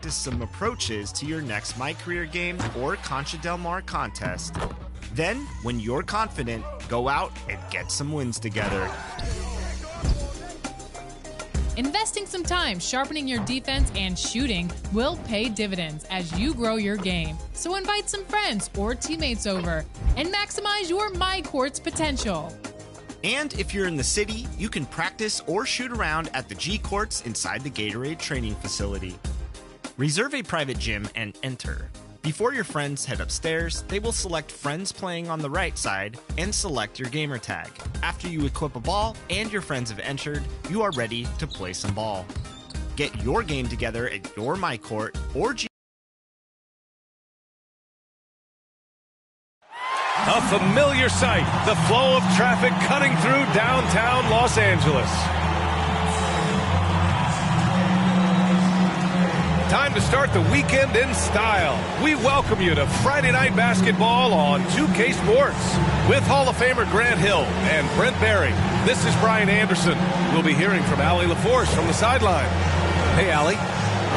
practice some approaches to your next My Career game or Concha Del Mar contest. Then, when you're confident, go out and get some wins together. Investing some time sharpening your defense and shooting will pay dividends as you grow your game. So invite some friends or teammates over and maximize your My Court's potential. And if you're in the city, you can practice or shoot around at the G Courts inside the Gatorade training facility. Reserve a private gym and enter. Before your friends head upstairs, they will select friends playing on the right side and select your gamer tag. After you equip a ball and your friends have entered, you are ready to play some ball. Get your game together at your My Court or G. A familiar sight, the flow of traffic cutting through downtown Los Angeles. Time to start the weekend in style. We welcome you to Friday Night Basketball on 2K Sports with Hall of Famer Grant Hill and Brent Barry. This is Brian Anderson. We'll be hearing from Allie LaForce from the sideline. Hey, Allie.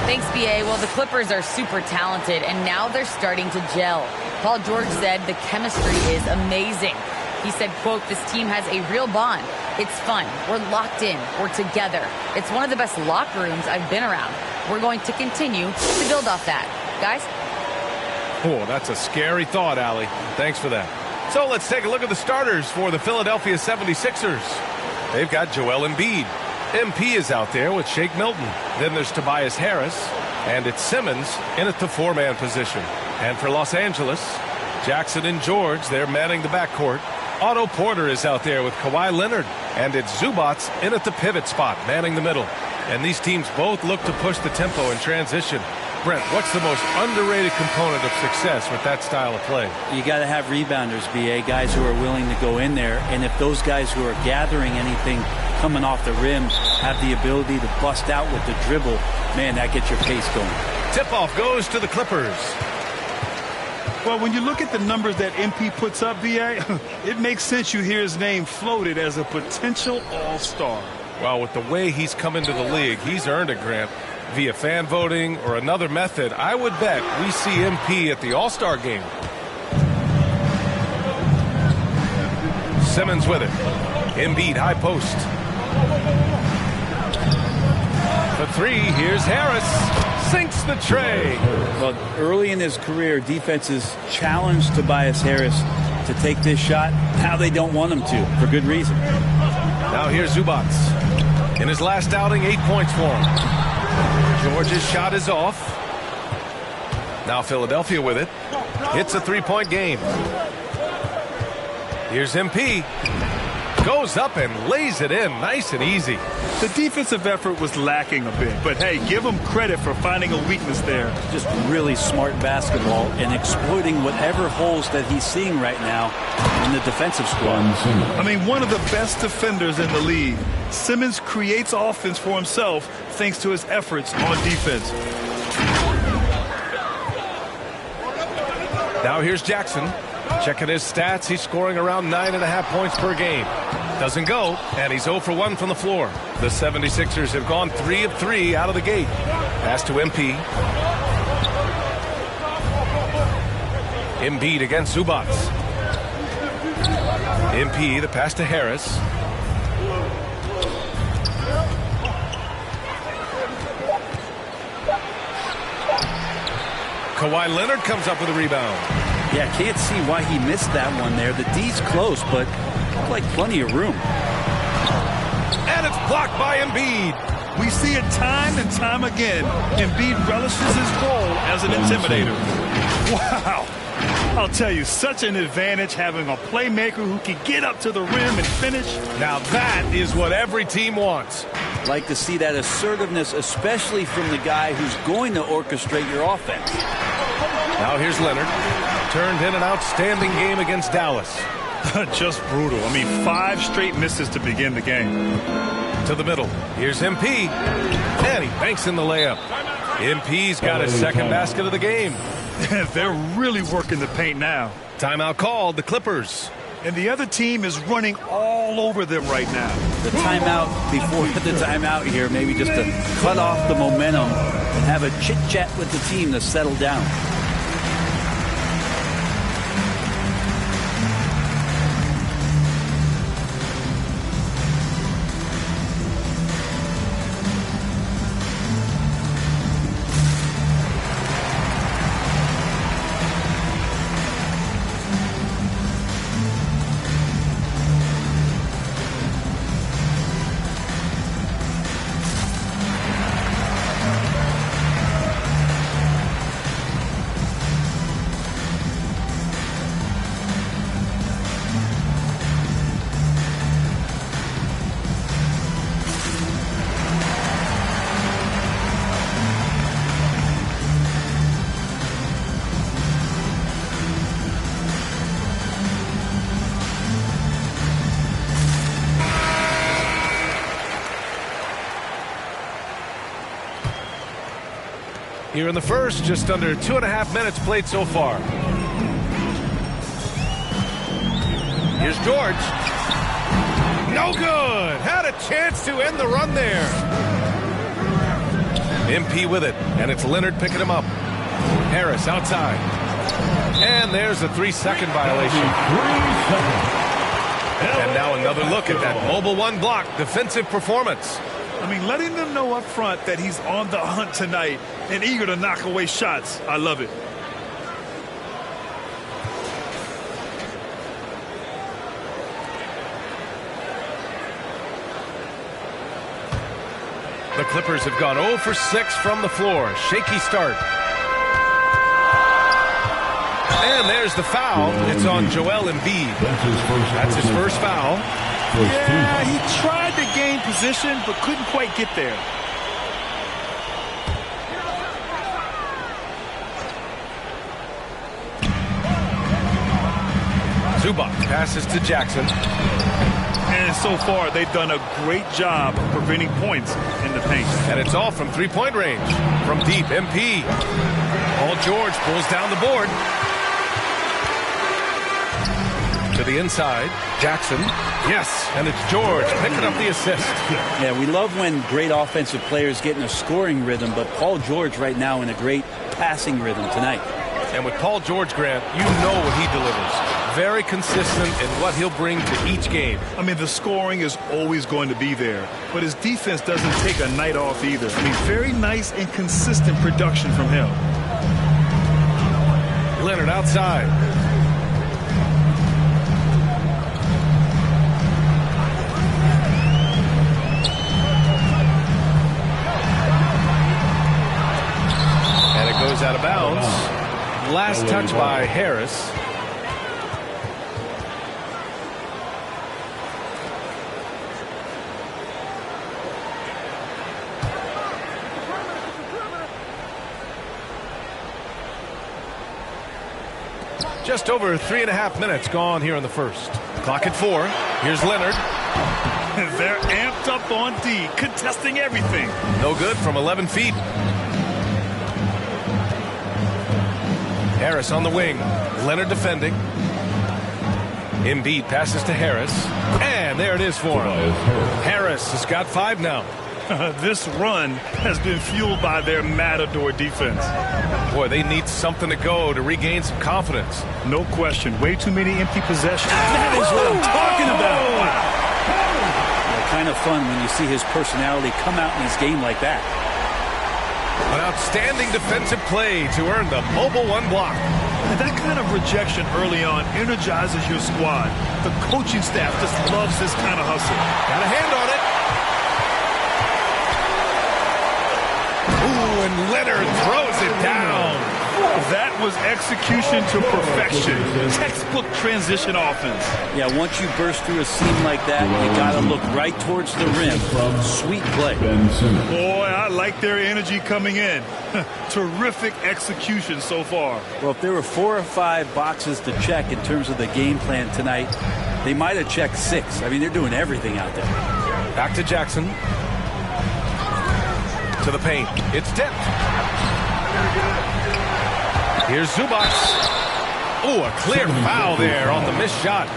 Thanks, B.A. Well, the Clippers are super talented, and now they're starting to gel. Paul George said the chemistry is amazing. He said, quote, this team has a real bond. It's fun. We're locked in. We're together. It's one of the best locker rooms I've been around. We're going to continue to build off that. Guys? Oh, that's a scary thought, Allie. Thanks for that. So let's take a look at the starters for the Philadelphia 76ers. They've got Joel Embiid. MP is out there with Shake Milton. Then there's Tobias Harris, and it's Simmons in at the four-man position. And for Los Angeles, Jackson and George, they're manning the backcourt. Otto Porter is out there with Kawhi Leonard, and it's Zubats in at the pivot spot, manning the middle. And these teams both look to push the tempo in transition. Brent, what's the most underrated component of success with that style of play? You got to have rebounders, B.A., guys who are willing to go in there. And if those guys who are gathering anything coming off the rim have the ability to bust out with the dribble, man, that gets your pace going. Tip-off goes to the Clippers. Well, when you look at the numbers that MP puts up, B.A., it makes sense you hear his name floated as a potential all-star. Well, with the way he's come into the league, he's earned it, Grant. Via fan voting or another method, I would bet we see MP at the All-Star game. Simmons with it. Embiid, high post. The three, here's Harris. Sinks the tray. Well, early in his career, defenses challenged Tobias Harris to take this shot. Now they don't want him to, for good reason. Now here's Zubats. In his last outing, 8 points for him. George's shot is off. Now Philadelphia with it. It's a three-point game. Here's MP. Goes up and lays it in nice and easy. The defensive effort was lacking a bit, but hey, give him credit for finding a weakness there. Just really smart basketball and exploiting whatever holes that he's seeing right now in the defensive squad. I mean, one of the best defenders in the league. Simmons creates offense for himself thanks to his efforts on defense. Now here's Jackson. Checking his stats, he's scoring around 9.5 points per game. Doesn't go, and he's 0 for 1 from the floor. The 76ers have gone 3 of 3 out of the gate. Pass to MP. Embiid against Zubats. MP, the pass to Harris. Kawhi Leonard comes up with a rebound. Yeah, can't see why he missed that one there. The D's close, but looked like plenty of room. And it's blocked by Embiid. We see it time and time again. Embiid relishes his role as an intimidator. Wow. I'll tell you, such an advantage having a playmaker who can get up to the rim and finish. Now that is what every team wants. Like to see that assertiveness, especially from the guy who's going to orchestrate your offense. Now here's Leonard. Turned in an outstanding game against Dallas. Just brutal. I mean, 5 straight misses to begin the game. To the middle. Here's MP. And he banks in the layup. MP's got his second basket of the game. They're really working the paint now. Timeout called, the Clippers. And the other team is running all over them right now. The timeout before the timeout here, maybe just to cut off the momentum and have a chit-chat with the team to settle down. Here in the first, just under 2.5 minutes played so far. Here's George. No good. Had a chance to end the run there. MP with it, and it's Leonard picking him up. Harris outside. And there's a 3-second violation. And now another look at that mobile one block defensive performance. I mean, letting them know up front that he's on the hunt tonight and eager to knock away shots. I love it. The Clippers have gone 0 for 6 from the floor. Shaky start. And there's the foul. It's on Joel Embiid. That's his first foul. Yeah, he tried to gain position, but couldn't quite get there. Zubac passes to Jackson. And so far, they've done a great job of preventing points in the paint. And it's all from three-point range. From deep, MP. Paul George pulls down the board. To the inside, Jackson. Yes, and it's George picking up the assist. Yeah, we love when great offensive players get in a scoring rhythm, but Paul George right now in a great passing rhythm tonight. And with Paul George, Grant, you know what he delivers. Very consistent in what he'll bring to each game. I mean, the scoring is always going to be there, but his defense doesn't take a night off either. I mean, very nice and consistent production from him. Leonard outside. And it goes out of bounds. Last touch by Harris. Just over 3.5 minutes gone here in the first. Clock at 4. Here's Leonard. They're amped up on D, contesting everything. No good from 11 feet. Harris on the wing. Leonard defending. Embiid passes to Harris. And there it is for him. Harris has got 5 now. This run has been fueled by their matador defense. Boy, they need something to go to regain some confidence. No question. Way too many empty possessions. That is what I'm talking about. Yeah, kind of fun when you see his personality come out in his game like that. An outstanding defensive play to earn the mobile one block. And that kind of rejection early on energizes your squad. The coaching staff just loves this kind of hustle. Got a hand on it. Ooh, and Leonard throws it down. That was execution to perfection. Textbook transition offense. Yeah, once you burst through a seam like that, you got to look right towards the rim. Sweet play. Boy, I like their energy coming in. Terrific execution so far. Well, if there were 4 or 5 boxes to check in terms of the game plan tonight, they might have checked 6. I mean, they're doing everything out there. Back to Jackson. To the paint. It's tipped. Here's Zubac. Oh, a clear foul there on the missed shot.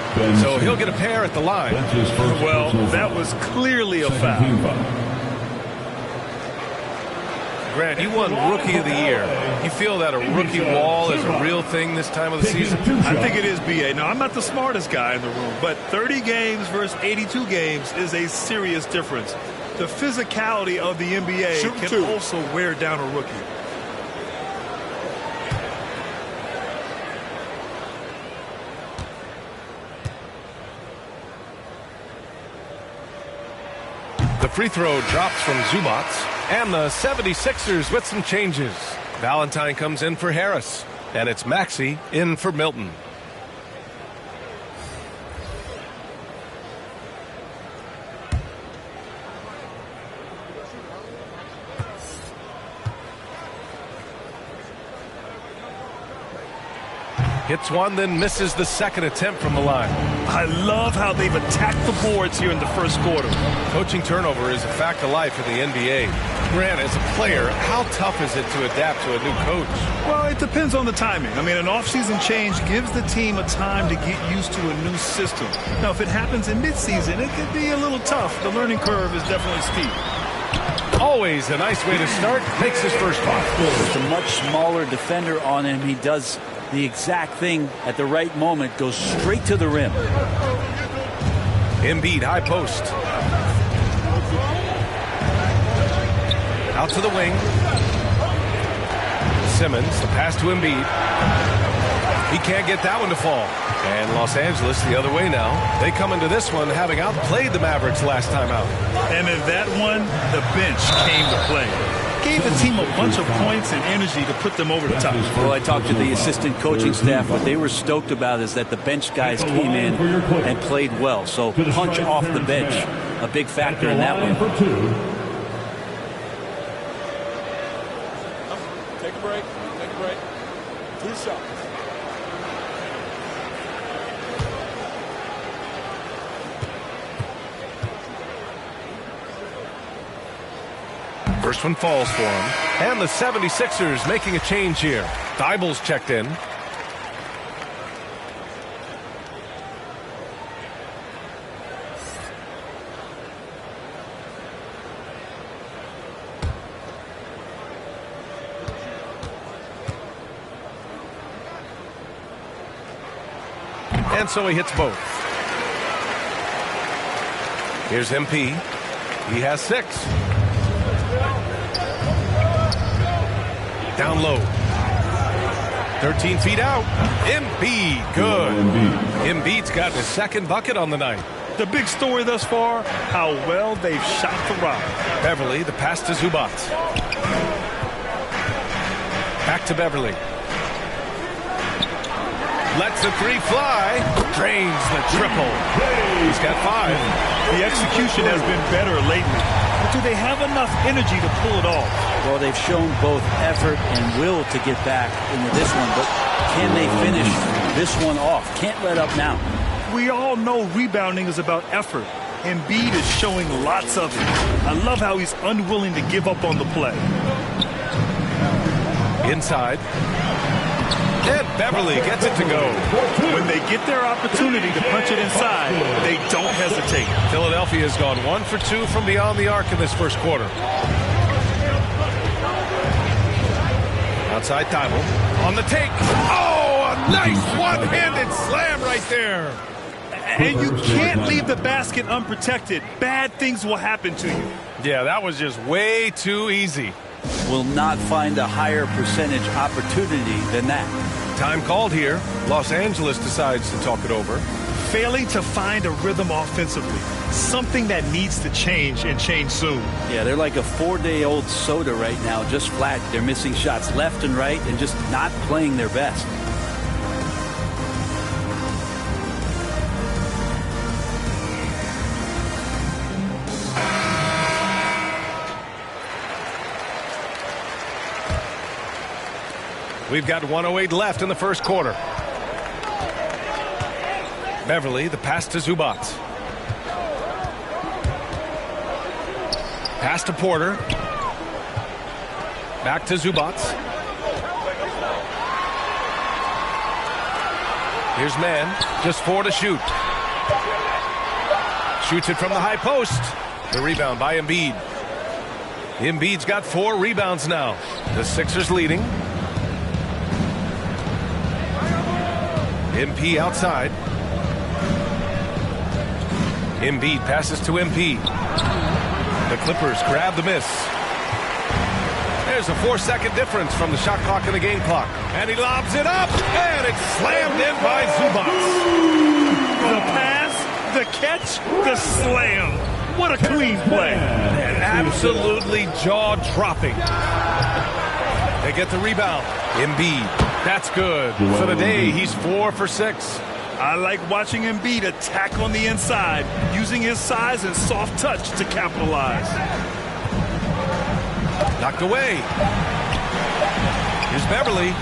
So he'll get a pair at the line. Well, that was clearly a foul. Grant, you won Rookie of the Year. You feel that a rookie wall is a real thing this time of the season? I think it is, B.A. Now, I'm not the smartest guy in the room, but 30 games versus 82 games is a serious difference. The physicality of the NBA can also wear down a rookie. The free throw drops from Zubac, and the 76ers with some changes. Valentine comes in for Harris, and it's Maxey in for Milton. Hits one, then misses the second attempt from the line. I love how they've attacked the boards here in the first quarter. Coaching turnover is a fact of life in the NBA. Grant, as a player, how tough is it to adapt to a new coach? Well, it depends on the timing. I mean, an offseason change gives the team a time to get used to a new system. Now, if it happens in midseason, it could be a little tough. The learning curve is definitely steep. Always a nice way to start. Makes his first off. With a much smaller defender on him, he does the exact thing at the right moment, goes straight to the rim. Embiid, high post. Out to the wing. Simmons, the pass to Embiid. He can't get that one to fall. And Los Angeles the other way now. They come into this one having outplayed the Mavericks last time out. And in that one, the bench came to play. Gave the team a bunch of points and energy to put them over the top. Well, I talked to the assistant coaching staff. What they were stoked about is that the bench guys came in and played well. So punch off the bench, a big factor in that one. Take a break. Take a break. 2 shots. First one falls for him. And the 76ers making a change here. Dible's checked in. And so he hits both. Here's MP. He has 6. Down low. 13 feet out. Embiid, good. Embiid's gotten his second bucket on the night. The big story thus far, how well they've shot the rock. Beverly, the pass to Zubac. Back to Beverly. Lets the 3 fly. Drains the triple. He's got 5. The execution has been better lately. But do they have enough energy to pull it off? Well, they've shown both effort and will to get back into this one, but can they finish this one off? Can't let up now. We all know rebounding is about effort. Embiid is showing lots of it. I love how he's unwilling to give up on the play. Inside. And Beverly gets it to go. When they get their opportunity to punch it inside, they don't hesitate. Philadelphia has gone 1 for 2 from beyond the arc in this first quarter. Outside Thibault. On the take. Oh, a nice one-handed slam right there. And you can't leave the basket unprotected. Bad things will happen to you. Yeah, that was just way too easy. Will not find a higher percentage opportunity than that. Time called here. Los Angeles decides to talk it over. Failing to find a rhythm offensively. Something that needs to change and change soon. Yeah, they're like a 4-day-old soda right now, just flat. They're missing shots left and right and just not playing their best. We've got 1:08 left in the first quarter. Beverly, the pass to Zubac. Pass to Porter. Back to Zubac. Here's man, just 4 to shoot. Shoots it from the high post. The rebound by Embiid. Embiid's got 4 rebounds now. The Sixers leading. MP outside. Embiid passes to MP. The Clippers grab the miss. There's a 4-second difference from the shot clock and the game clock. And he lobs it up, and it's slammed in by Zubac. The pass, the catch, the slam. What a clean play. And absolutely jaw-dropping. They get the rebound. Embiid, that's good. For the day, he's 4 for 6. I like watching Embiid attack on the inside, using his size and soft touch to capitalize. Knocked away. Here's Beverly.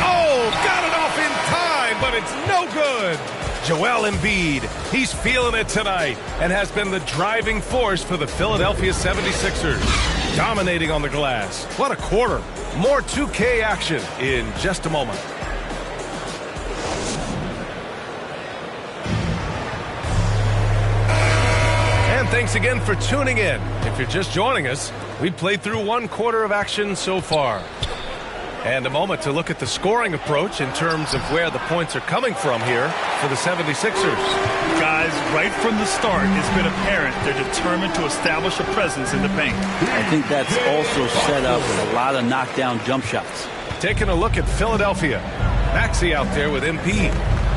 Oh, got it off in time, but it's no good. Joel Embiid, he's feeling it tonight and has been the driving force for the Philadelphia 76ers. Dominating on the glass. What a quarter. More 2K action in just a moment. And thanks again for tuning in. If you're just joining us, we've played through 1 quarter of action so far. And a moment to look at the scoring approach in terms of where the points are coming from here for the 76ers. Guys, right from the start, it's been apparent they're determined to establish a presence in the paint. I think that's also set up with a lot of knockdown jump shots. Taking a look at Philadelphia. Maxey out there with MP.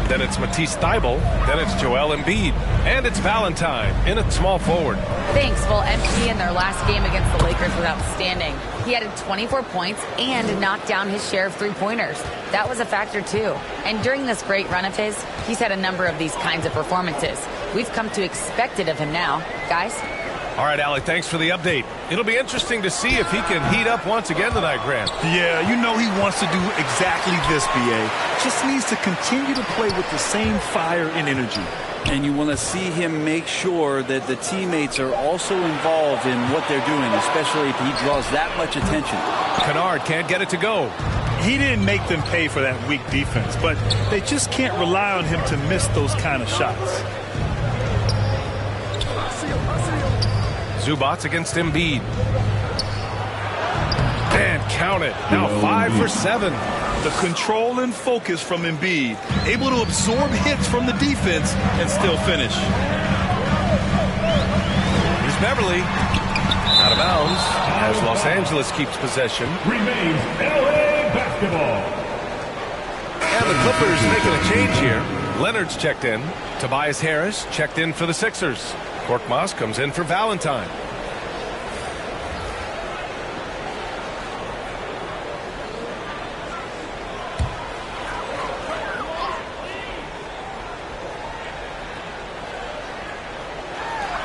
Then it's Matisse Thybulle. Then it's Joel Embiid. And it's Valentine in at small forward. Thanks. Well, MP in their last game against the Lakers was outstanding. He added 24 points and knocked down his share of three-pointers. That was a factor, too. And during this great run of his, he's had a number of these kinds of performances. We've come to expect it of him now. Guys? All right, Allie, thanks for the update. It'll be interesting to see if he can heat up once again tonight, Grant. Yeah, you know he wants to do exactly this, B.A. Just needs to continue to play with the same fire and energy. And you want to see him make sure that the teammates are also involved in what they're doing, especially if he draws that much attention. Kennard can't get it to go. He didn't make them pay for that weak defense, but they just can't rely on him to miss those kind of shots. Zubac against Embiid. And count it. Now 5 for 7. The control and focus from Embiid, able to absorb hits from the defense and still finish. Here's Beverly. Out of bounds as Los Angeles keeps possession. Remains LA basketball. And the Clippers making a change here. Leonard's checked in. Tobias Harris checked in for the Sixers. Korkmaz comes in for Valentine.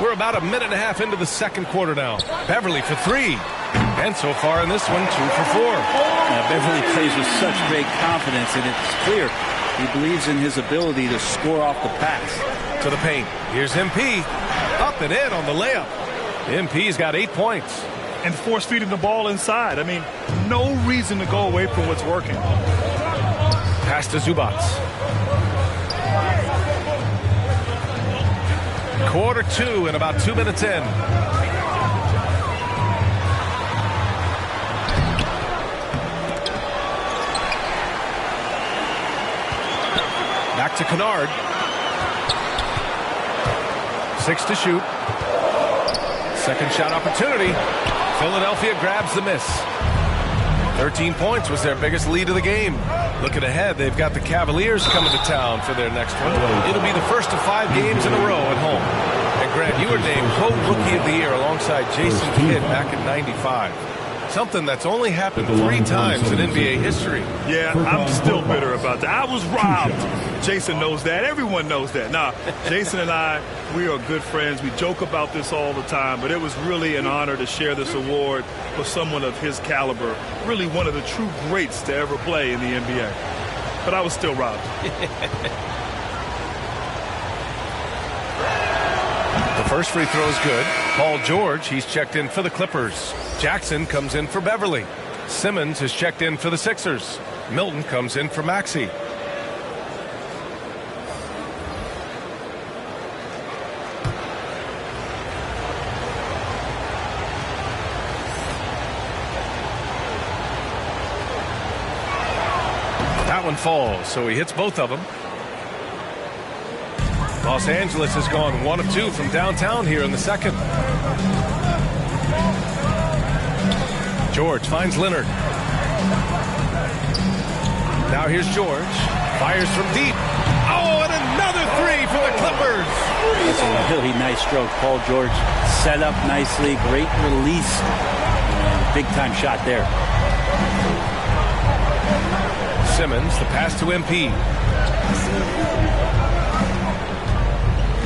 We're about a minute and a half into the second quarter now. Beverly for 3. And so far in this one, 2 for 4. Now, Beverly plays with such great confidence, and it's clear he believes in his ability to score off the pass. To the paint. Here's MP. Up and in on the layup. MP's got 8 points. And force feeding the ball inside. I mean, no reason to go away from what's working. Pass to Zubac. Quarter 2 and about 2 minutes in. Back to Kennard. 6 to shoot. Second shot opportunity. Philadelphia grabs the miss. 13 points was their biggest lead of the game. Looking ahead, they've got the Cavaliers coming to town for their next one. It'll be the first of 5 games in a row at home. And Grant, you were named co-rookie of the year alongside Jason Kidd back in '95. Something that's only happened 3 times in NBA history. Yeah, I'm still bitter about that. I was robbed. Jason knows that. Everyone knows that. Nah, Jason and I, we are good friends. We joke about this all the time, but it was really an honor to share this award with someone of his caliber. Really one of the true greats to ever play in the NBA. But I was still robbed. The first free throw is good. Paul George, he's checked in for the Clippers. Jackson comes in for Beverly. Simmons is checked in for the Sixers. Milton comes in for Maxey. That one falls, so he hits both of them. Los Angeles has gone 1 of 2 from downtown here in the second. George finds Leonard. Now here's George. Fires from deep. Oh, and another three for the Clippers. That's a really nice stroke. Paul George set up nicely. Great release. And big time shot there. Simmons, the pass to MP.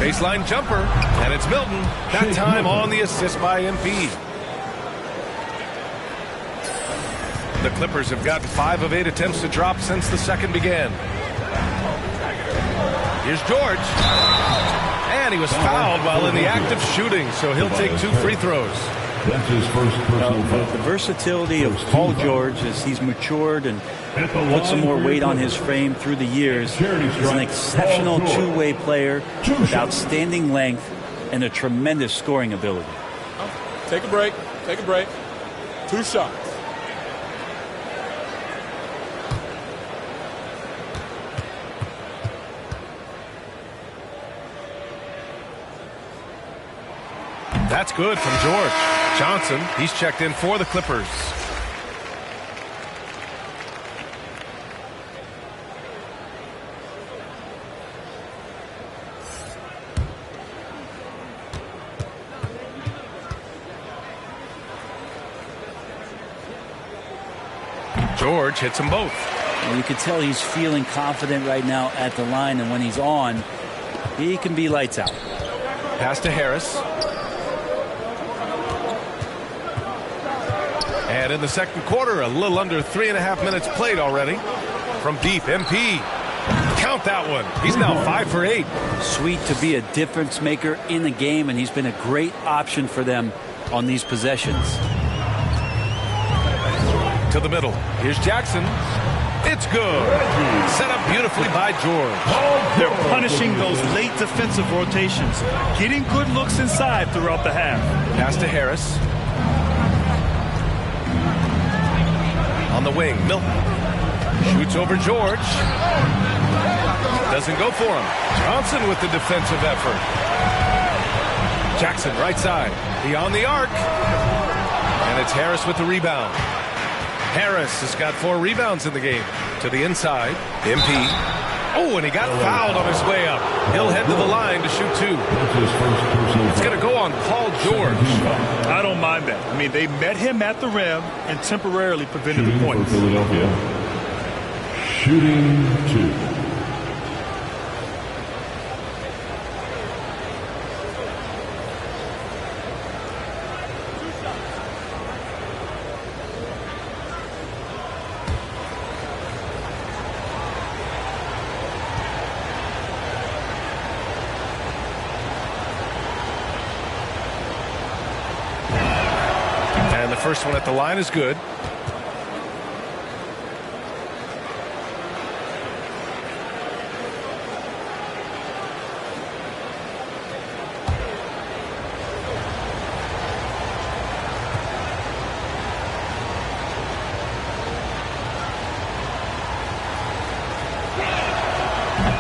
Baseline jumper, and it's Milton. That time on the assist by MP. The Clippers have gotten 5 of 8 attempts to drop since the second began. Here's George. And he was fouled while in the act of shooting, so he'll take 2 free throws. That's his first personal foul. The versatility of Paul George as he's matured and put some more weight on his frame through the years. He's an exceptional two-way player with outstanding length and a tremendous scoring ability. Take a break. Take a break. 2 shots. That's good from George. Johnson, he's checked in for the Clippers. George hits them both. And you can tell he's feeling confident right now at the line, and when he's on, he can be lights out. Pass to Harris. And in the second quarter, a little under 3.5 minutes played already. From deep, MP. Count that one. He's now 5 for 8. Sweet to be a difference maker in the game, and he's been a great option for them on these possessions. To the middle. Here's Jackson. It's good. Set up beautifully by George. They're punishing those late defensive rotations, getting good looks inside throughout the half. Pass to Harris. On the wing, Milton. Shoots over George. Doesn't go for him. Johnson with the defensive effort. Jackson, right side. Beyond the arc. And it's Harris with the rebound. Harris has got 4 rebounds in the game. To the inside. MP. Oh, and he got fouled on his way up. He'll head to the line to shoot 2. It's going to go on Paul George. I don't mind that. I mean, they met him at the rim and temporarily prevented the points. Philadelphia. Shooting 2. First one at the line is good.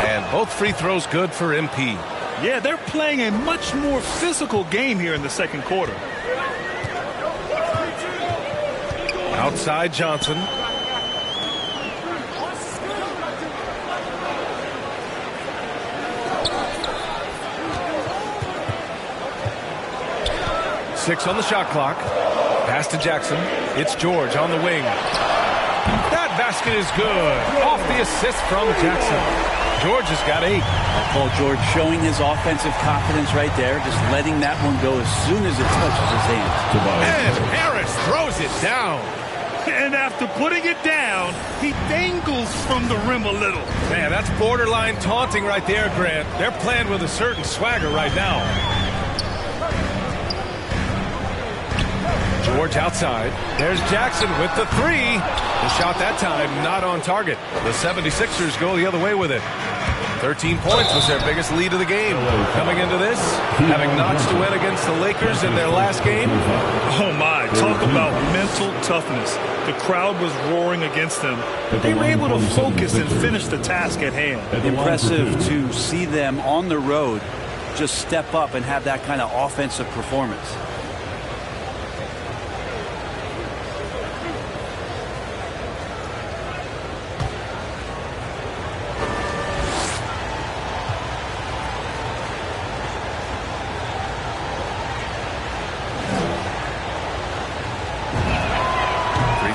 And both free throws good for MP. Yeah, they're playing a much more physical game here in the second quarter. Outside Johnson. Six on the shot clock. Pass to Jackson. It's George on the wing. That basket is good. Off the assist from Jackson. George has got 8. Paul George showing his offensive confidence right there, just letting that one go as soon as it touches his hands. And Harris throws it down. And after putting it down, he dangles from the rim a little. Man, that's borderline taunting right there, Grant. They're playing with a certain swagger right now. George outside. There's Jackson with the 3. The shot that time not on target. The 76ers go the other way with it. 13 points was their biggest lead of the game. Coming into this, having notched a win against the Lakers in their last game. Oh, my. Talk about mental toughness. The crowd was roaring against them, but they were able to focus and finish the task at hand. Impressive to see them on the road just step up and have that kind of offensive performance.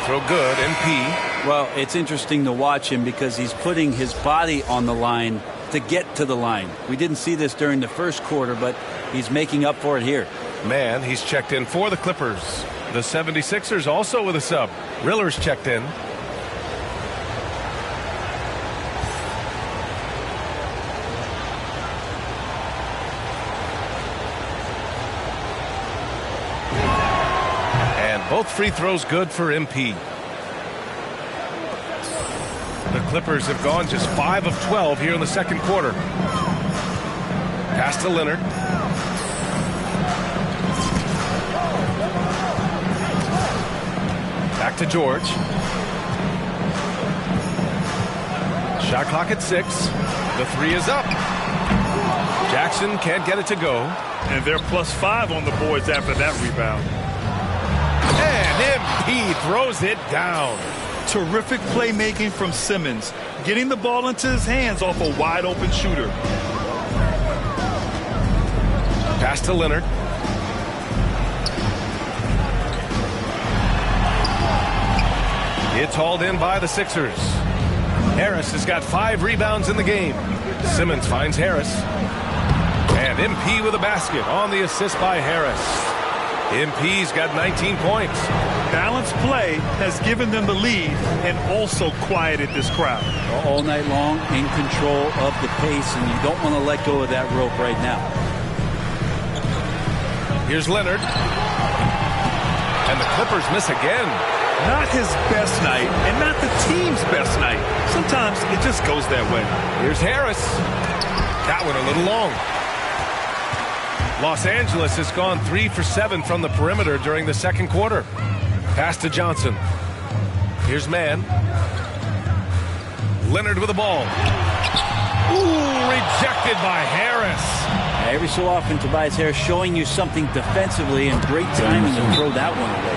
Throw good, MP. Well, it's interesting to watch him because he's putting his body on the line to get to the line. We didn't see this during the first quarter, but he's making up for it here. Man, he's checked in for the Clippers. The 76ers also with a sub. Riller's checked in. Both free throws good for MP. The Clippers have gone just 5 of 12 here in the second quarter. Pass to Leonard. Back to George. Shot clock at 6. The 3 is up. Jackson can't get it to go. And they're +5 on the boards after that rebound. And MP throws it down. Terrific playmaking from Simmons, getting the ball into his hands off a wide-open shooter. Pass to Leonard. It's hauled in by the Sixers. Harris has got 5 rebounds in the game. Simmons finds Harris. And MP with a basket on the assist by Harris. MP's got 19 points. Balanced play has given them the lead and also quieted this crowd. All night long, in control of the pace, and you don't want to let go of that rope right now. Here's Leonard. And the Clippers miss again. Not his best night, and not the team's best night. Sometimes it just goes that way. Here's Harris. That one a little long. Los Angeles has gone 3 for 7 from the perimeter during the second quarter. Pass to Johnson. Here's Mann. Leonard with the ball. Ooh, rejected by Harris. Every so often, Tobias Harris showing you something defensively, and great timing to throw that one away.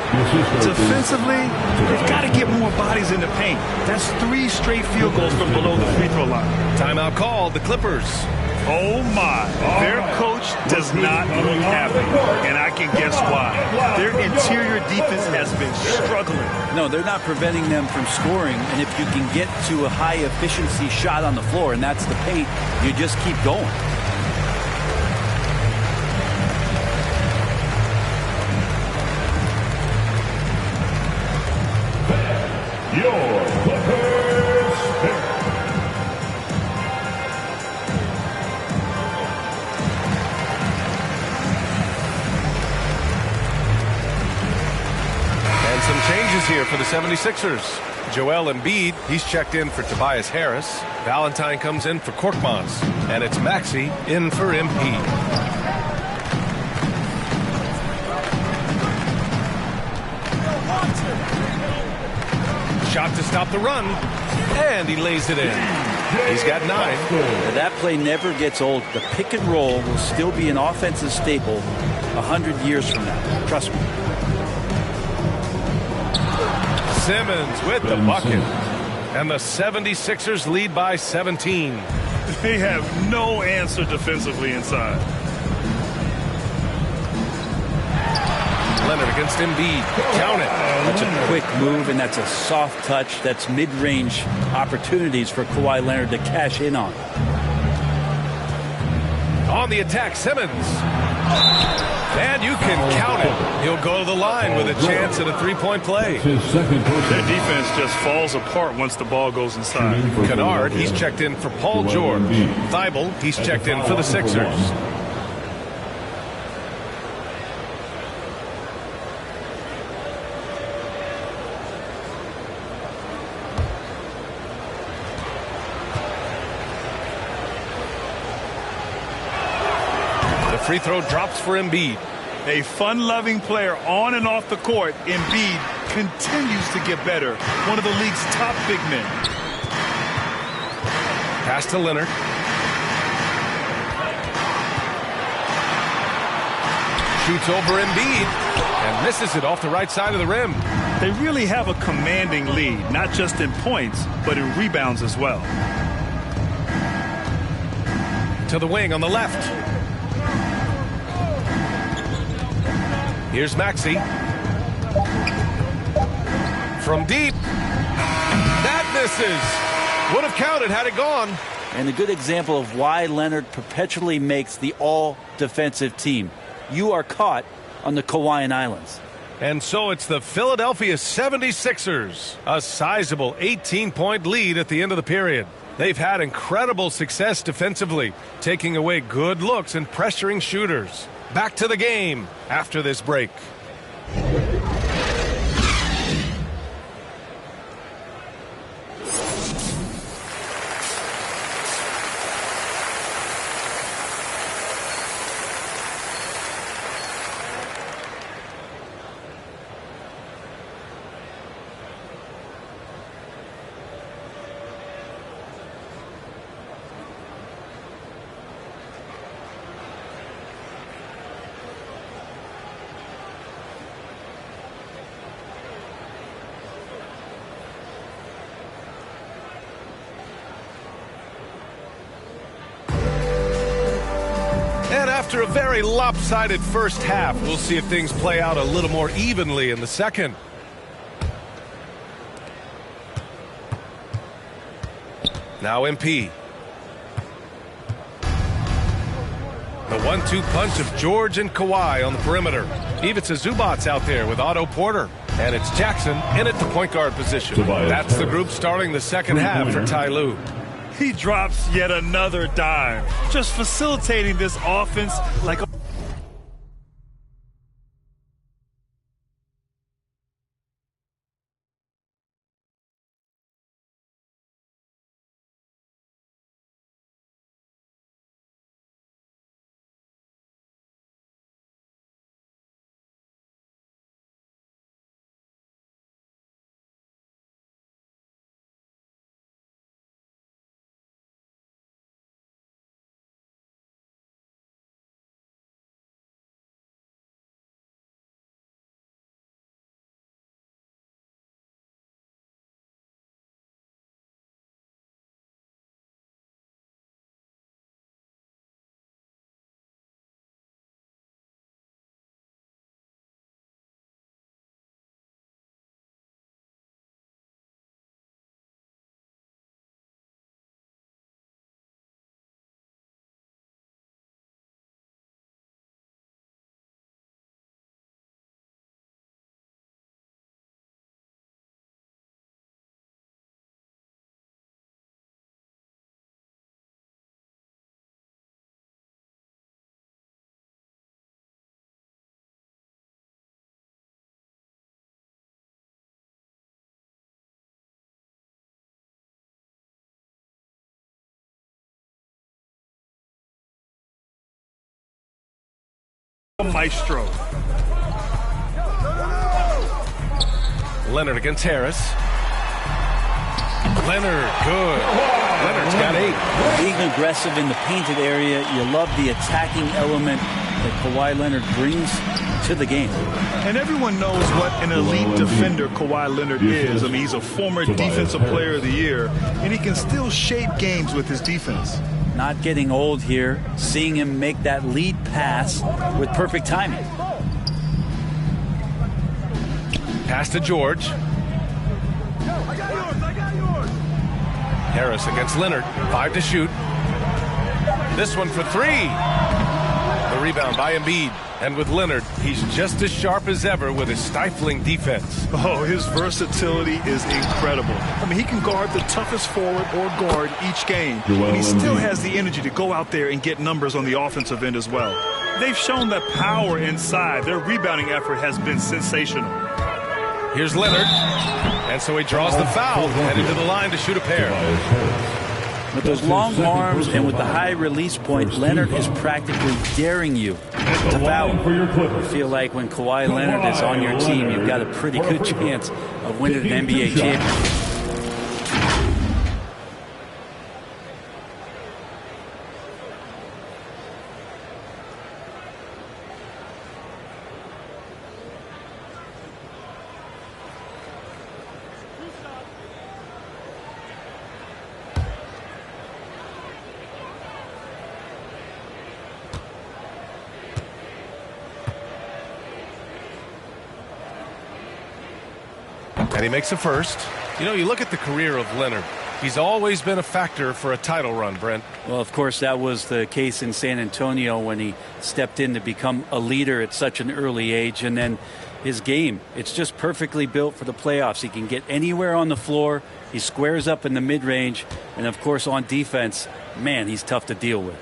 Defensively, they've got to get more bodies in the paint. That's 3 straight field goals from below the free throw line. Timeout called, the Clippers. Oh, my. Their coach does not look happy, and I can guess why. Their interior defense has been struggling. No, they're not preventing them from scoring, and if you can get to a high-efficiency shot on the floor, and that's the paint, you just keep going. Your Clippers pick. And some changes here for the 76ers. Joel Embiid, he's checked in for Tobias Harris. Valentine comes in for Korkmaz. And it's Maxey in for MP. Shot to stop the run, and he lays it in. He's got 9. That play never gets old. The pick and roll will still be an offensive staple 100 years from now. Trust me. Simmons with the bucket. And the 76ers lead by 17. They have no answer defensively inside. Leonard against Embiid. Count it. That's a quick move, and that's a soft touch. That's mid-range opportunities for Kawhi Leonard to cash in on. On the attack, Simmons. And you can count it. He'll go to the line with a chance at a 3-point play. Their defense just falls apart once the ball goes inside. Kennard, he's checked in for Paul George. Thibault, he's checked in for the Sixers. free throw drops for Embiid. A fun-loving player on and off the court, Embiid continues to get better. One of the league's top big men. Pass to Leonard. Shoots over Embiid and misses it off the right side of the rim. They really have a commanding lead, not just in points, but in rebounds as well. To the wing on the left. Here's Maxey. From deep. That misses. Would have counted had it gone. And a good example of why Leonard perpetually makes the all-defensive team. You are caught on the Hawaiian Islands. And so it's the Philadelphia 76ers. A sizable 18-point lead at the end of the period. They've had incredible success defensively, taking away good looks and pressuring shooters. Back to the game after this break. After a very lopsided first half, we'll see if things play out a little more evenly in the second. Now MP. The 1-2 punch of George and Kawhi on the perimeter. Ivica Zubac's out there with Otto Porter. And it's Jackson in at the point guard position. That's the group starting the second half for Ty Lue. He drops yet another dime, just facilitating this offense like a maestro. Leonard against Harris. Leonard, good. Leonard's got 8. Being aggressive in the painted area, you love the attacking element that Kawhi Leonard brings to the game. And everyone knows what an elite defender Kawhi Leonard is. I mean, he's a former Defensive Player of the Year, and he can still shape games with his defense. Not getting old here, seeing him make that lead pass with perfect timing. Pass to George. Harris against Leonard. 5 to shoot. This one for 3. The rebound by Embiid. And with Leonard, he's just as sharp as ever with his stifling defense. Oh, his versatility is incredible. I mean, he can guard the toughest forward or guard each game. And he still has the energy to go out there and get numbers on the offensive end as well. They've shown that power inside. Their rebounding effort has been sensational. Here's Leonard. And so he draws the foul, headed to the line to shoot a pair. With those long arms and with the high release point, Leonard is practically daring you to foul. I feel like when Kawhi Leonard is on your team, you've got a pretty good chance of winning an NBA championship. And he makes a first. You know, you look at the career of Leonard. He's always been a factor for a title run, Brent. Well, of course, that was the case in San Antonio when he stepped in to become a leader at such an early age. And then his game, it's just perfectly built for the playoffs. He can get anywhere on the floor. He squares up in the mid-range. And, of course, on defense, man, he's tough to deal with.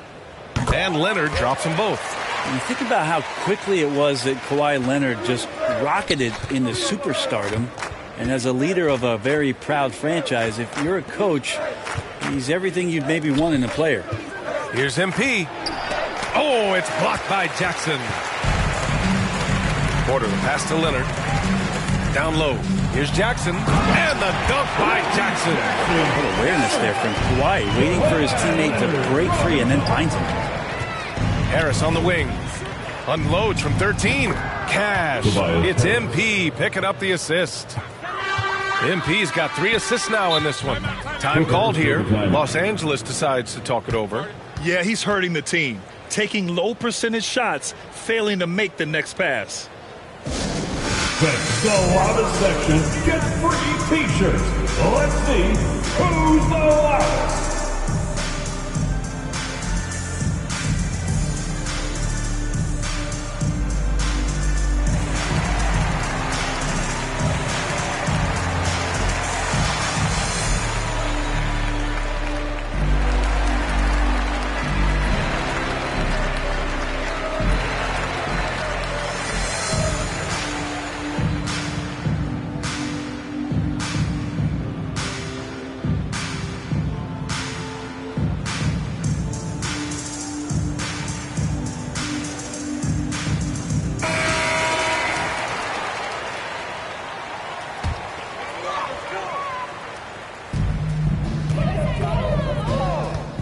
And Leonard drops them both. And you think about how quickly it was that Kawhi Leonard just rocketed into superstardom. And as a leader of a very proud franchise, if you're a coach, he's everything you'd maybe want in a player. Here's MP. Oh, it's blocked by Jackson. Porter, the pass to Leonard. Down low. Here's Jackson. And the dunk by Jackson. What awareness there from Kawhi, waiting for his teammate to break free and then finds him. Harris on the wing. Unloads from 13. Cash. It's MP picking up the assist. MP's got 3 assists now in this one. Time called here. Los Angeles decides to talk it over. Yeah, he's hurting the team. Taking low percentage shots, failing to make the next pass. The loudest section gets free t-shirts. Let's see who's the loudest.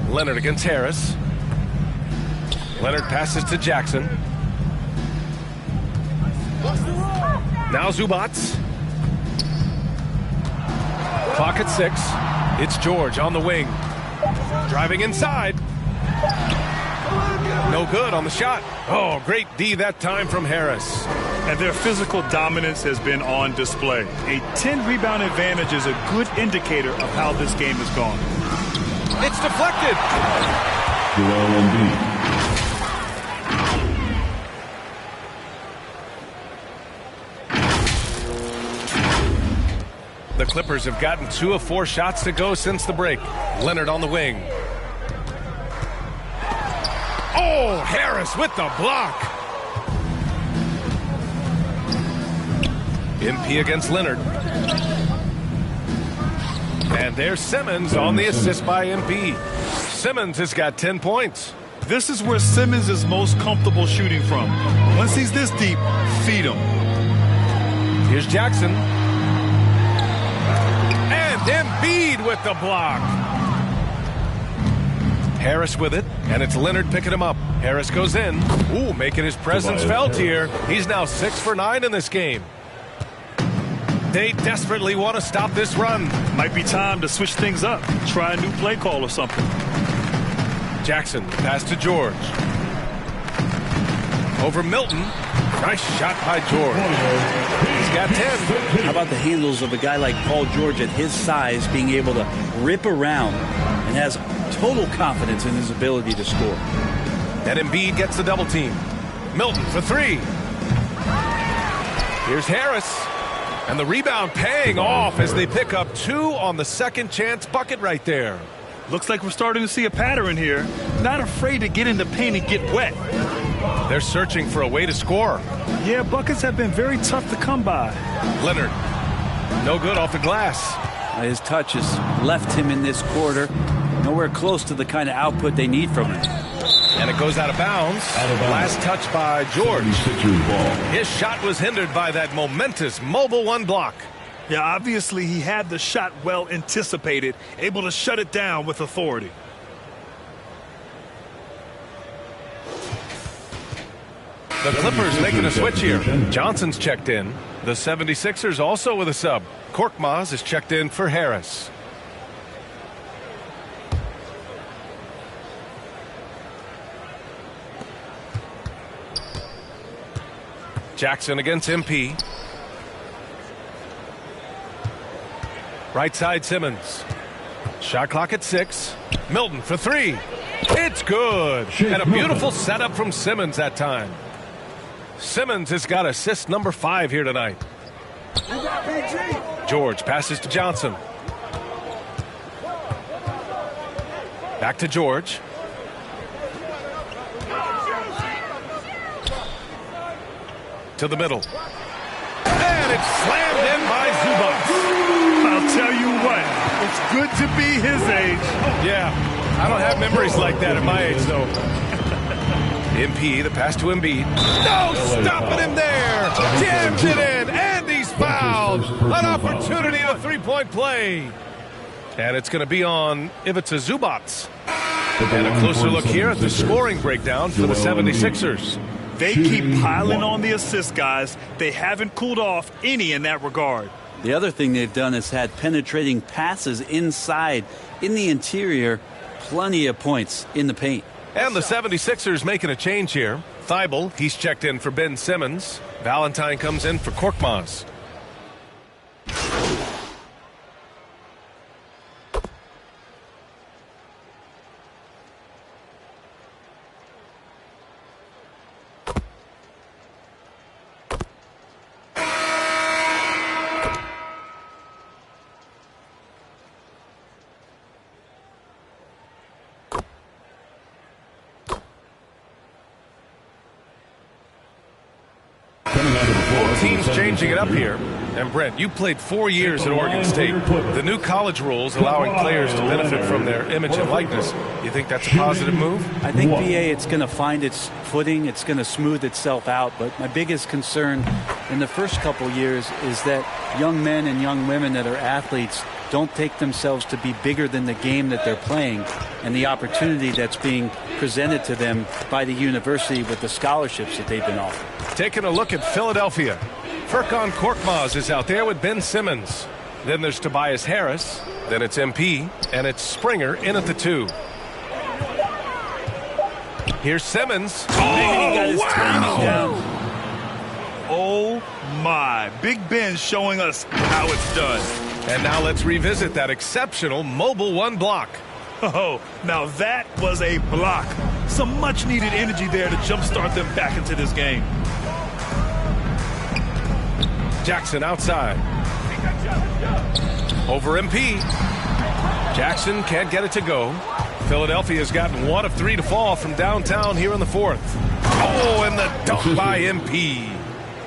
Leonard against Harris. Leonard passes to Jackson. Now Zubac. Clock at 6. It's George on the wing. Driving inside. No good on the shot. Oh, great D that time from Harris. And their physical dominance has been on display. A 10-rebound advantage is a good indicator of how this game has gone. It's deflected. Joel Embiid. The Clippers have gotten 2 of 4 shots to go since the break. Leonard on the wing. Oh, Harris with the block. MP against Leonard. And there's Simmons on the assist by MP. Simmons has got 10 points. This is where Simmons is most comfortable shooting from. Once he's this deep, feed him. Here's Jackson. And Embiid with the block. Harris with it, and it's Leonard picking him up. Harris goes in. Ooh, making his presence felt here. He's now 6 for 9 in this game. They desperately want to stop this run. Might be time to switch things up. Try a new play call or something. Jackson, pass to George. Over Milton. Nice shot by George. He's got 10. How about the handles of a guy like Paul George at his size being able to rip around and has total confidence in his ability to score. And Embiid gets the double team. Milton for 3. Here's Harris. And the rebound paying off as they pick up 2 on the second chance bucket right there. Looks like we're starting to see a pattern here. Not afraid to get in the paint and get wet. They're searching for a way to score. Yeah, buckets have been very tough to come by. Leonard, no good off the glass. His touch has left him in this quarter. Nowhere close to the kind of output they need from him. And it goes out of bounds. Last touch by George. His shot was hindered by that momentous Mobile One block. Yeah, obviously he had the shot well anticipated, able to shut it down with authority. The Clippers making a switch here. Johnson's checked in. The 76ers also with a sub. Korkmaz is checked in for Harris. Jackson against MP. Right side Simmons. Shot clock at 6. Milton for 3. It's good. And a beautiful setup from Simmons that time. Simmons has got assist number 5 here tonight. George passes to Johnson. Back to George. To the middle. And it's slammed in by Zubac. I'll tell you what, it's good to be his age. Yeah, I don't have memories like that at my age, though. MP, the pass to Embiid. No, stopping him there. Jams it in, and he's fouled. An opportunity, a three-point play. And it's going to be on Ivica Zubac. And a closer look here at the scoring breakdown for the 76ers. They keep piling on the assist, guys. They haven't cooled off any in that regard. The other thing they've done is had penetrating passes inside, in the interior, plenty of points in the paint. And the 76ers making a change here. Thibault, he's checked in for Ben Simmons. Valentine comes in for Korkmaz. Teams changing it up here. And Brent, you played 4 years at Oregon State. The new college rules allowing players to benefit from their image and likeness. You think that's a positive move? I think, BA, it's going to find its footing. It's going to smooth itself out. But my biggest concern in the first couple years is that young men and young women that are athletes don't take themselves to be bigger than the game that they're playing and the opportunity that's being presented to them by the university with the scholarships that they've been offered. Taking a look at Philadelphia. Furkan Korkmaz is out there with Ben Simmons. Then there's Tobias Harris. Then it's MP. And it's Springer in at the 2. Here's Simmons. He got his timing down. Oh, my. Big Ben showing us how it's done. And now let's revisit that exceptional Mobile One block. Oh, now that was a block. Some much-needed energy there to jumpstart them back into this game. Jackson outside. Over MP. Jackson can't get it to go. Philadelphia's gotten 1 of 3 to fall from downtown here in the 4th. Oh, and the dunk by MP.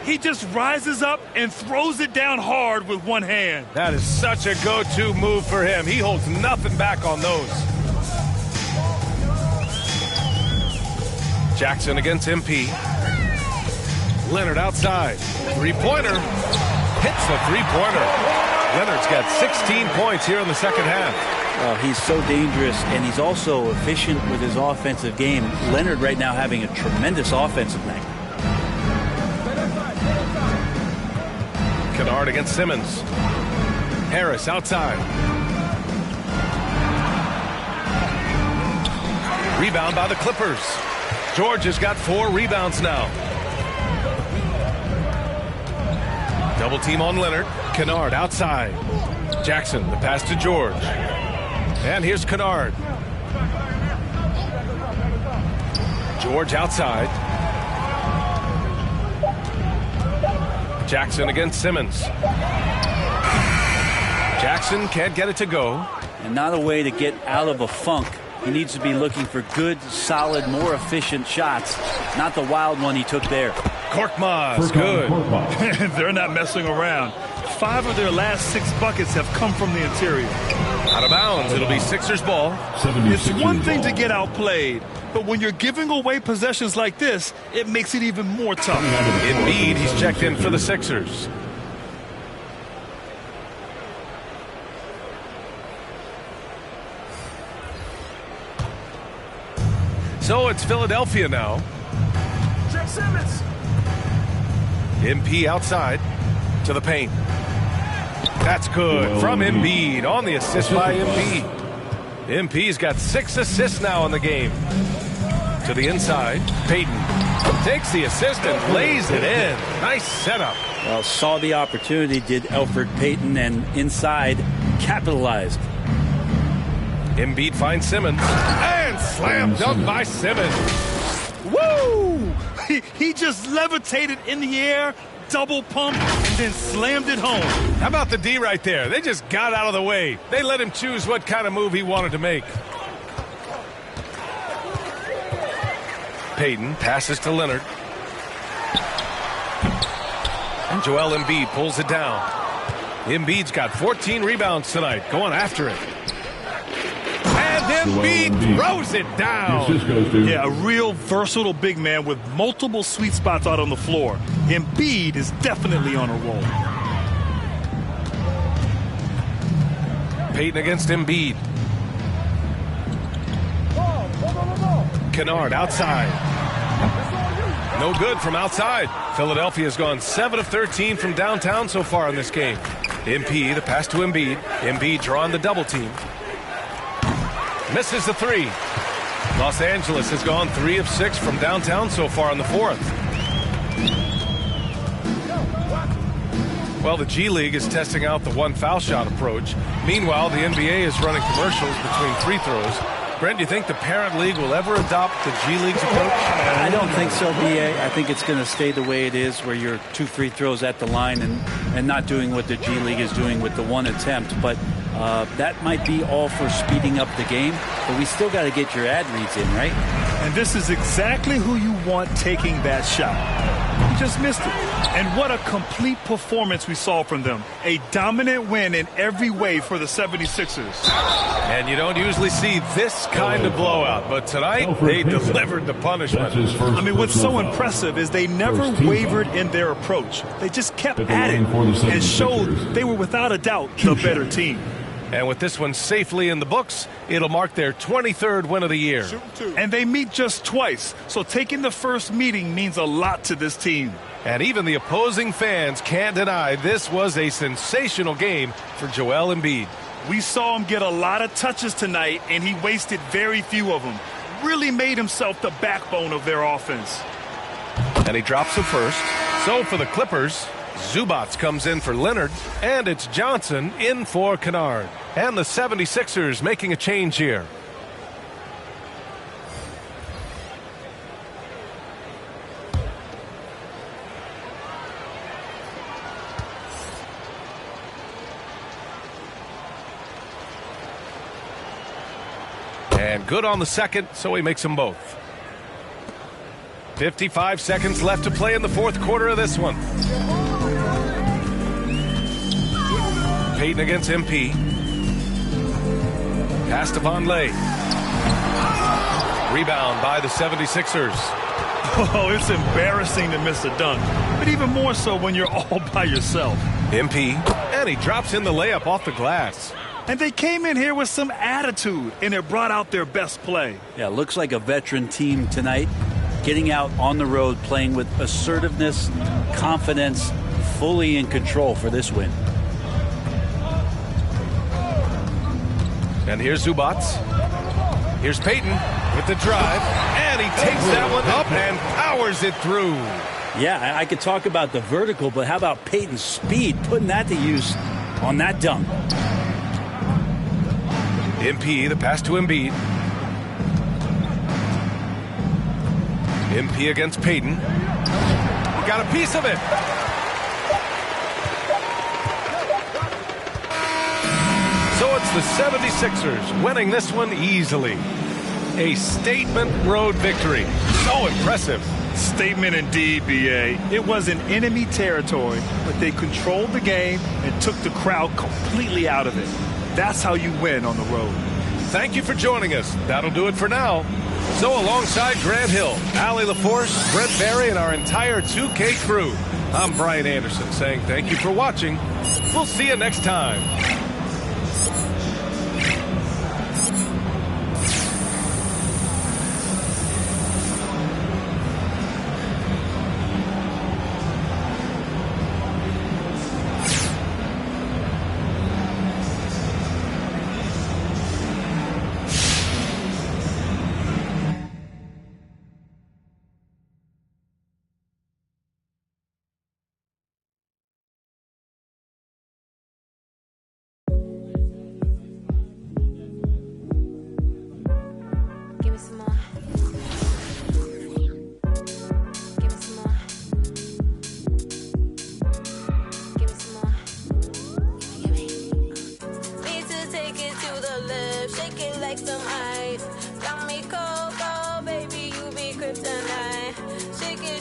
He just rises up and throws it down hard with one hand. That is such a go-to move for him. He holds nothing back on those. Jackson against MP. Leonard outside. Three-pointer. Hits the three-pointer. Leonard's got 16 points here in the second half. He's so dangerous, and he's also efficient with his offensive game. Leonard right now having a tremendous offensive night. Kennard against Simmons. Harris outside. Rebound by the Clippers. George has got 4 rebounds now. Double team on Leonard. Kennard outside. Jackson, the pass to George. And here's Kennard. George outside. Jackson against Simmons. Jackson can't get it to go. And not a way to get out of a funk. He needs to be looking for good, solid, more efficient shots. Not the wild one he took there. Korkmaz, good. They're not messing around. 5 of their last 6 buckets have come from the interior. Out of bounds. It'll be Sixers ball. It's one thing to get outplayed, but when you're giving away possessions like this, it makes it even more tough. Embiid, he's checked in for the Sixers. So it's Philadelphia now. Check Simmons. MP outside to the paint. That's good from Embiid on the assist by Embiid. MP's got 6 assists now in the game. To the inside, Payton takes the assist and lays it in. Nice setup. Well, saw the opportunity, did Elfrid Payton, and inside capitalized. Embiid finds Simmons and slam dunk by Simmons. Woo! He just levitated in the air, double pump, and then slammed it home. How about the D right there? They just got out of the way. They let him choose what kind of move he wanted to make. Payton passes to Leonard. And Joel Embiid pulls it down. Embiid's got 14 rebounds tonight, going after it. And Embiid throws it down. Yeah, a real versatile big man with multiple sweet spots out on the floor. Embiid is definitely on a roll. Payton against Embiid. Kennard outside. No good from outside. Philadelphia's gone 7 of 13 from downtown so far in this game. MP, the pass to Embiid. Embiid drawing the double team. Misses the 3. Los Angeles has gone 3 of 6 from downtown so far in the 4th. Well, the G League is testing out the 1 foul shot approach. Meanwhile, the NBA is running commercials between free throws. Brent, do you think the parent league will ever adopt the G League's approach? I don't think so, BA. I think it's going to stay the way it is, where you're 2 free throws at the line and not doing what the G League is doing with the 1 attempt. But that might be all for speeding up the game. But we still got to get your ad reads in, right? And this is exactly who you want taking that shot. He just missed it. And what a complete performance we saw from them. A dominant win in every way for the 76ers. And you don't usually see this kind of blowout, but tonight they delivered the punishment. I mean, what's so impressive is they never wavered in their approach. They just kept at it and showed they were without a doubt the better team. And with this one safely in the books, it'll mark their 23rd win of the year. And they meet just twice, so taking the first meeting means a lot to this team. And even the opposing fans can't deny this was a sensational game for Joel Embiid. We saw him get a lot of touches tonight, and he wasted very few of them. Really made himself the backbone of their offense. And he drops the first. So for the Clippers, Zubac comes in for Leonard, and it's Johnson in for Kennard. And the 76ers making a change here. And good on the second, so he makes them both. 55 seconds left to play in the 4th quarter of this one. Payton against MP. Pass to Vonleh. Rebound by the 76ers. Oh, it's embarrassing to miss a dunk, but even more so when you're all by yourself. MP, and he drops in the layup off the glass. And they came in here with some attitude, and it brought out their best play. Yeah, looks like a veteran team tonight, getting out on the road, playing with assertiveness, confidence, fully in control for this win. And here's Zubac. Here's Payton with the drive, and he takes that one up and powers it through. Yeah, I could talk about the vertical, but how about Payton's speed, putting that to use on that dunk. MP, the pass to Embiid. MP against Payton. Got a piece of it. So it's the 76ers winning this one easily. A statement road victory. So impressive. Statement indeed, BA. It was in enemy territory, but they controlled the game and took the crowd completely out of it. That's how you win on the road. Thank you for joining us. That'll do it for now. So alongside Grant Hill, Allie LaForce, Brent Barry, and our entire 2K crew, I'm Brian Anderson saying thank you for watching. We'll see you next time.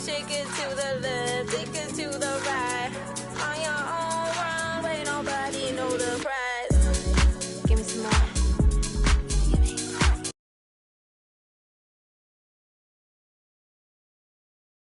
Shake it to the left.